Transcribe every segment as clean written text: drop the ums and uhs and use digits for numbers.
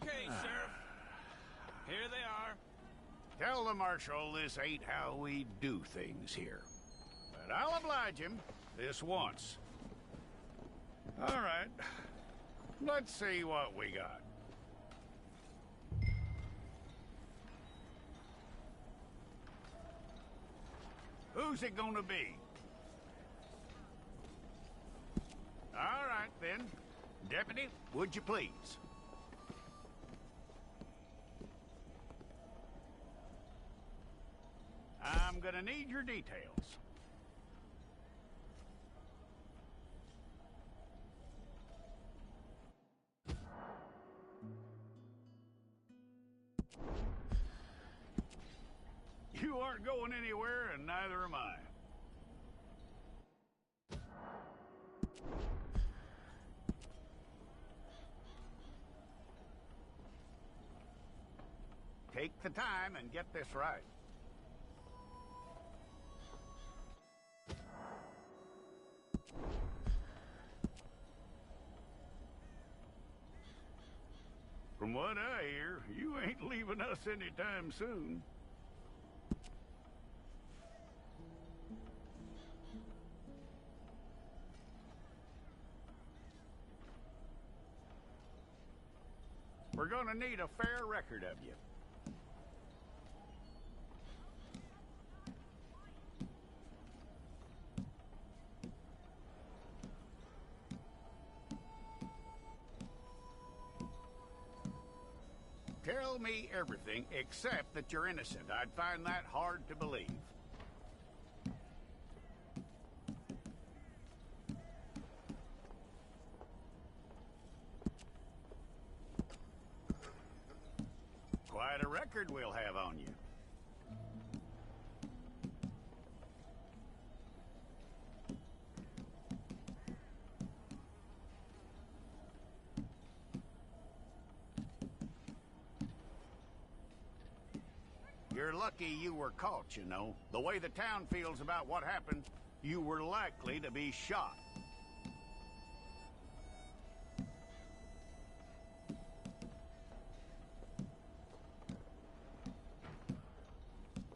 Okay, Sheriff. Here they are. Tell the Marshal this ain't how we do things here. But I'll oblige him this once. All right. Let's see what we got. Who's it gonna be? All right, then. Deputy, would you please? I'm gonna need your details. You aren't going anywhere, and neither am I. Take the time and get this right. From what I hear, you ain't leaving us anytime soon. We're gonna need a fair record of you. Tell me everything except that you're innocent. I'd find that hard to believe. Quite a record we'll have on you. You're lucky you were caught, you know. The way the town feels about what happened, you were likely to be shot.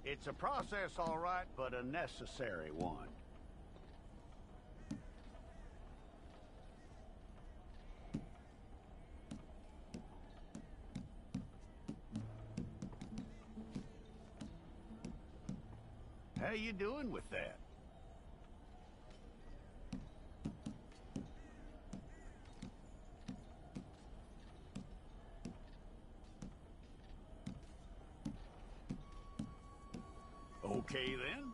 It's a process, all right, but a necessary one. How you doing with that? Okay, then.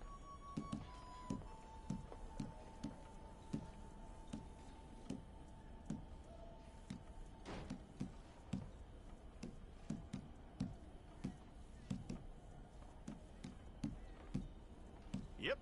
Yep.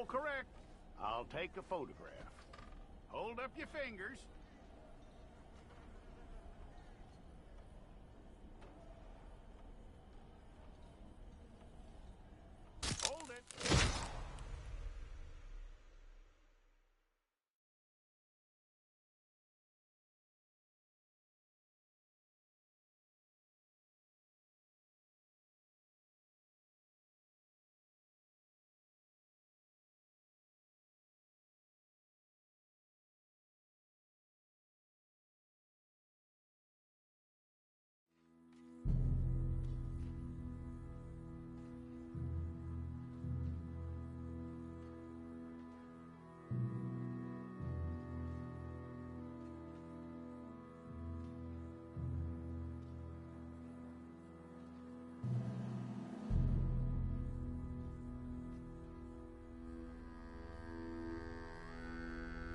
all correct. I'll take a photograph. Hold up your fingers. Hold it.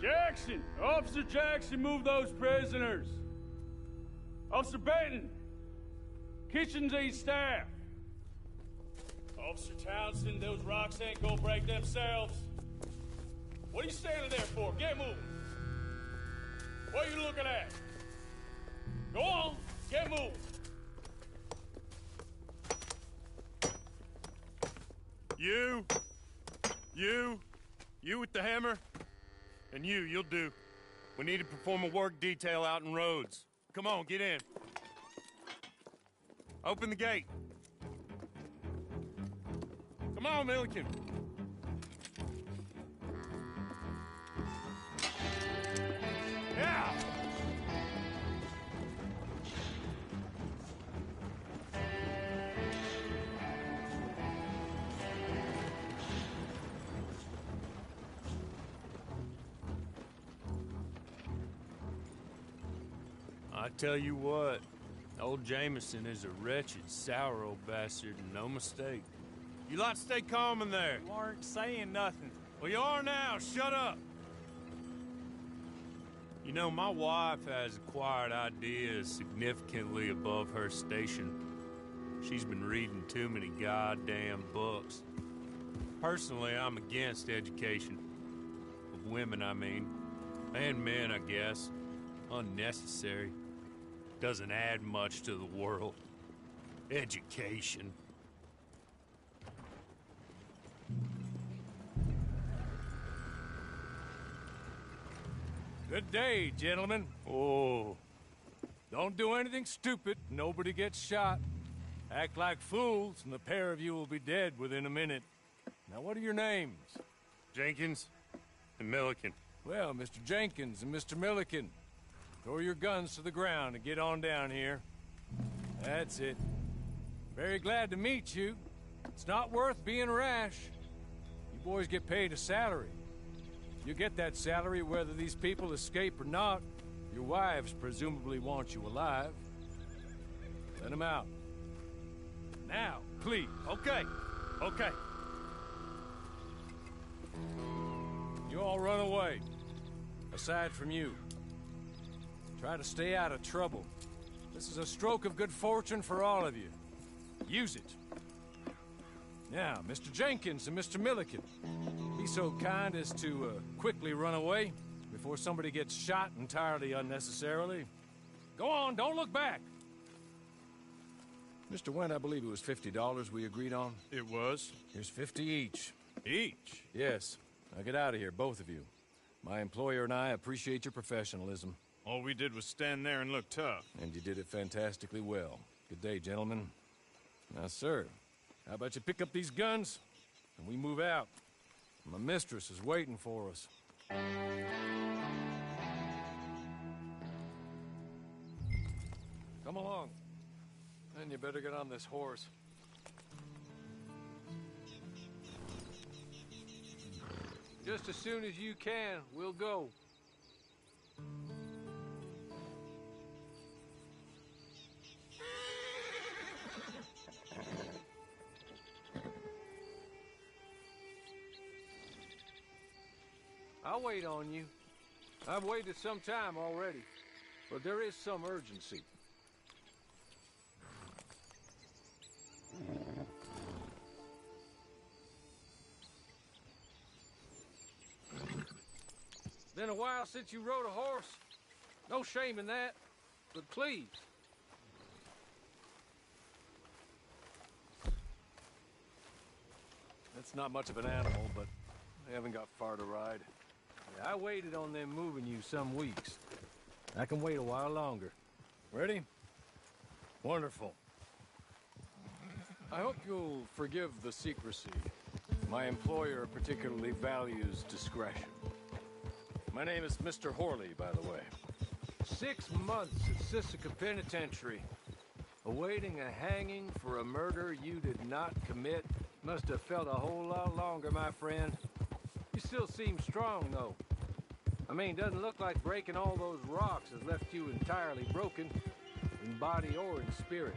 Jackson! Officer Jackson, move those prisoners! Officer Benton! Kitchens aid staff! Officer Townsend, those rocks ain't gonna break themselves. What are you standing there for? Get moving! What are you looking at? Go on, get moving! You with the hammer? And you'll do. We need to perform a work detail out in Rhodes. Come on, get in. Open the gate. Come on, Milliken. Yeah! I tell you what, old Jameson is a wretched, sour old bastard, and no mistake. You lot stay calm in there. You aren't saying nothing. Well, you are now. Shut up. You know, my wife has acquired ideas significantly above her station. She's been reading too many goddamn books. Personally, I'm against education. Of women, I mean. And men, I guess. Unnecessary. Doesn't add much to the world. Education. Good day, gentlemen. Oh. Don't do anything stupid. Nobody gets shot. Act like fools, and the pair of you will be dead within a minute. Now, what are your names? Jenkins and Milliken. Well, Mr. Jenkins and Mr. Milliken, throw your guns to the ground and get on down here. That's it. Very glad to meet you. It's not worth being rash. You boys get paid a salary. You get that salary whether these people escape or not. Your wives presumably want you alive. Let them out. Now, please. Okay. You all run away. Aside from you. Try to stay out of trouble. This is a stroke of good fortune for all of you. Use it. Now, Mr. Jenkins and Mr. Milliken, be so kind as to quickly run away before somebody gets shot entirely unnecessarily. Go on, don't look back. Mr. Wendt, I believe it was $50 we agreed on. It was. Here's 50 each. Each? Yes. Now get out of here, both of you. My employer and I appreciate your professionalism. All we did was stand there and look tough. And you did it fantastically well. Good day, gentlemen. Now, sir, how about you pick up these guns, and we move out? My mistress is waiting for us. Come along. And you better get on this horse. Just as soon as you can, we'll go. I'll wait on you. I've waited some time already, but there is some urgency. Been a while since you rode a horse. No shame in that, but please. That's not much of an animal, but I haven't got far to ride. Yeah, I waited on them moving you some weeks. I can wait a while longer. Ready? Wonderful. I hope you'll forgive the secrecy. My employer particularly values discretion. My name is Mr. Horley, by the way. 6 months at Sisika Penitentiary. Awaiting a hanging for a murder you did not commit. Must have felt a whole lot longer, my friend. You still seem strong, though. I mean, doesn't look like breaking all those rocks has left you entirely broken, in body or in spirit.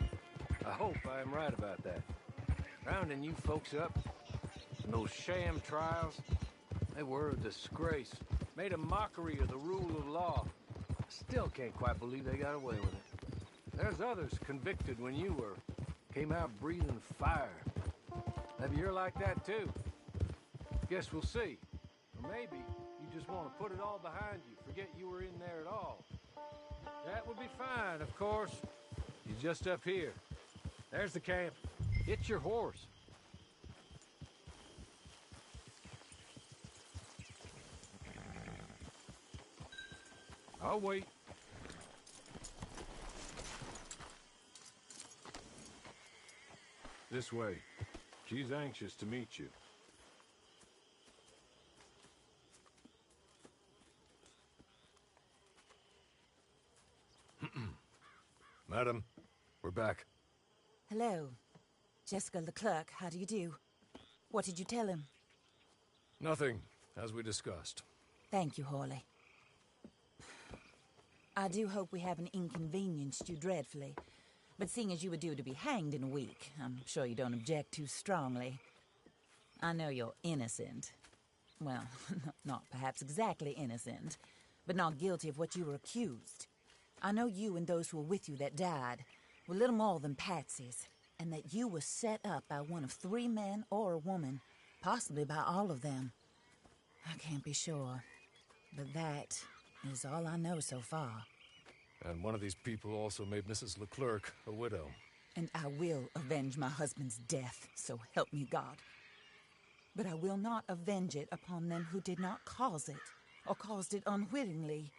I hope I am right about that. Rounding you folks up, and those sham trials, they were a disgrace. Made a mockery of the rule of law. Still can't quite believe they got away with it. There's others convicted when you were. Came out breathing fire. Maybe you're like that too. Guess we'll see. Or maybe you just want to put it all behind you, forget you were in there at all. That would be fine, of course. You're just up here. There's the camp. It's your horse. I'll wait. This way. She's anxious to meet you. Madam, we're back. Hello. Jessica Leclerc, how do you do? What did you tell him? Nothing, as we discussed. Thank you, Horley. I do hope we haven't inconvenienced you dreadfully. But seeing as you were due to be hanged in a week, I'm sure you don't object too strongly. I know you're innocent. Well, not perhaps exactly innocent, but not guilty of what you were accused. I know you and those who were with you that died were little more than patsies, and that you were set up by one of 3 men or a woman, possibly by all of them. I can't be sure, but that is all I know so far. And one of these people also made Mrs. Leclerc a widow. And I will avenge my husband's death, so help me God. But I will not avenge it upon them who did not cause it, or caused it unwittingly.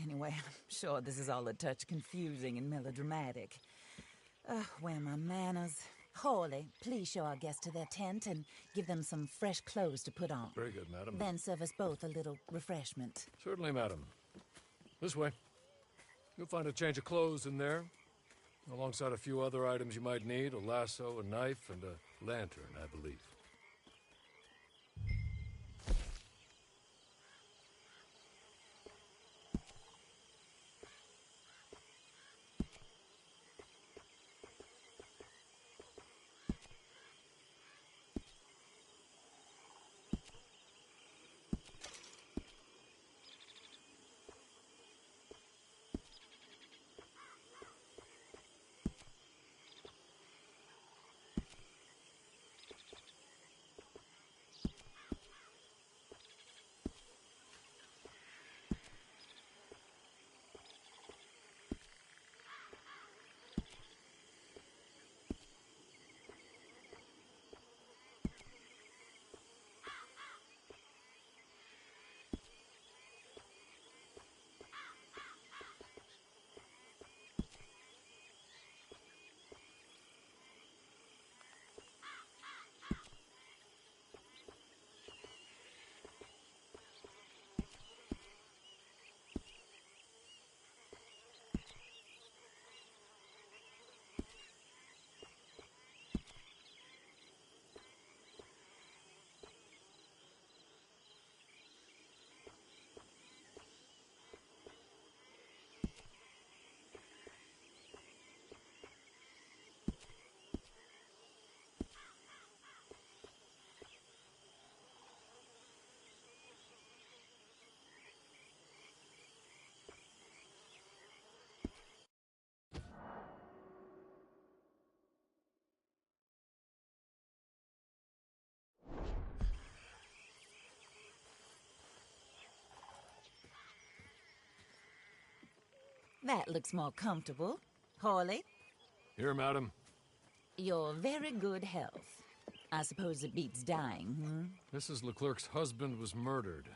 Anyway, I'm sure this is all a touch confusing and melodramatic. Where are my manners? Horley, please show our guests to their tent and give them some fresh clothes to put on. Very good, madam. Then serve us both a little refreshment. Certainly, madam. This way. You'll find a change of clothes in there, alongside a few other items you might need, a lasso, a knife, and a lantern, I believe. That looks more comfortable. Hawley, Here, madam. your very good health. I suppose it beats dying, Mrs. Leclerc's husband was murdered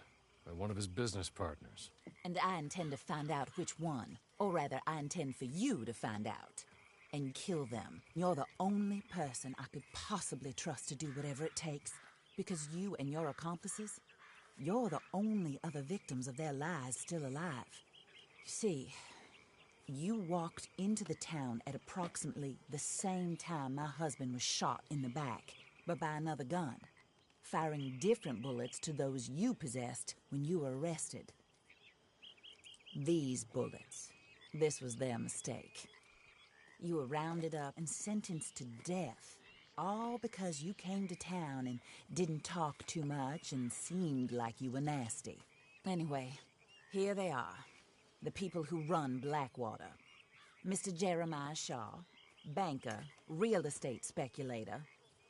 by one of his business partners. And I intend to find out which one. Or rather, I intend for you to find out. And kill them. You're the only person I could possibly trust to do whatever it takes. Because you and your accomplices, you're the only other victims of their lies still alive. You see, you walked into the town at approximately the same time my husband was shot in the back, but by another gun, firing different bullets to those you possessed when you were arrested. These bullets, this was their mistake. You were rounded up and sentenced to death, all because you came to town and didn't talk too much and seemed like you were nasty. Anyway, here they are, the people who run Blackwater. Mr. Jeremiah Shaw, banker, real estate speculator,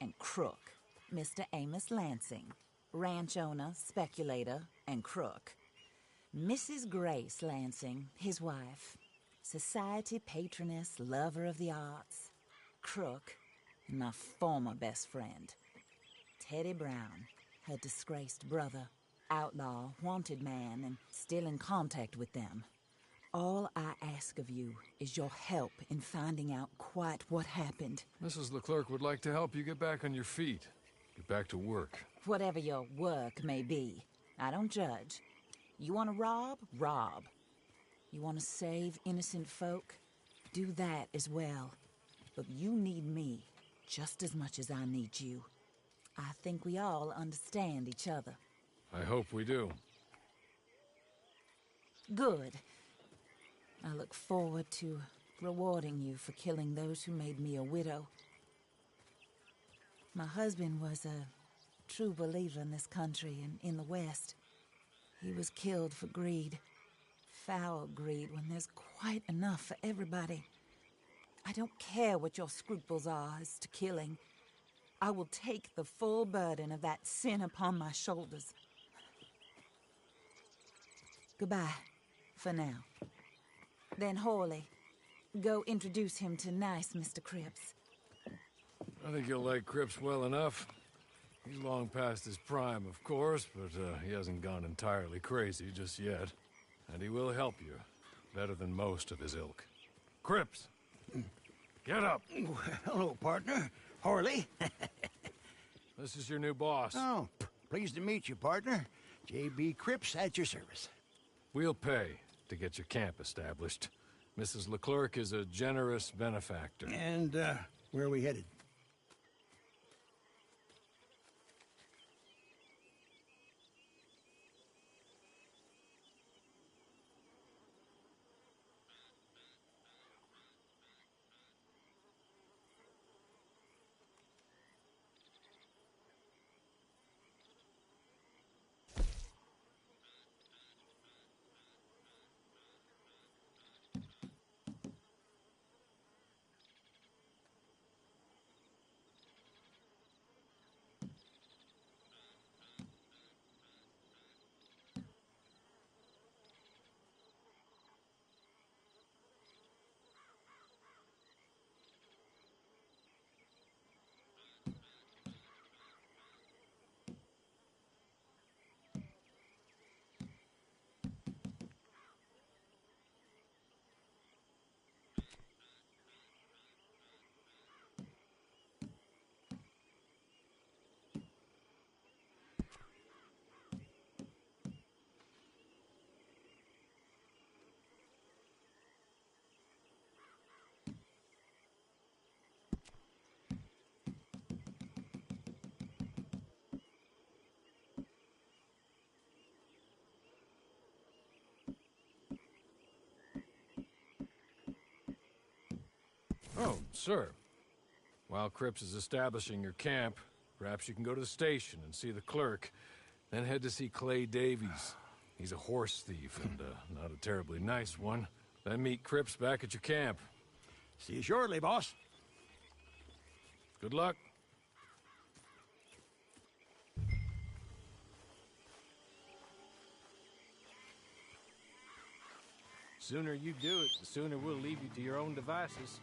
and crook. Mr. Amos Lansing, ranch owner, speculator, and crook. Mrs. Grace Lansing, his wife, society patroness, lover of the arts, crook, and my former best friend. Teddy Brown, her disgraced brother, outlaw, wanted man, and still in contact with them. All I ask of you is your help in finding out quite what happened. Mrs. Leclerc would like to help you get back on your feet. Get back to work. Whatever your work may be, I don't judge. You want to rob? Rob. You want to save innocent folk? Do that as well. But you need me just as much as I need you. I think we all understand each other. I hope we do. Good. I look forward to rewarding you for killing those who made me a widow. My husband was a true believer in this country and in the West. He was killed for greed. Foul greed when there's quite enough for everybody. I don't care what your scruples are as to killing. I will take the full burden of that sin upon my shoulders. Goodbye, for now. Then Hawley, go introduce him to nice Mr. Cripps. I think you'll like Cripps well enough. He's long past his prime, of course, but he hasn't gone entirely crazy just yet. And he will help you, better than most of his ilk. Cripps! Get up! Hello, partner. Harley. This is your new boss. Oh, pleased to meet you, partner. J.B. Cripps at your service. We'll pay to get your camp established. Mrs. Leclerc is a generous benefactor. And, where are we headed? Oh, sir. While Cripps is establishing your camp, perhaps you can go to the station and see the clerk, then head to see Clay Davies. He's a horse thief, and not a terribly nice one. Then meet Cripps back at your camp. See you shortly, boss. Good luck. sooner you do it, the sooner we'll leave you to your own devices.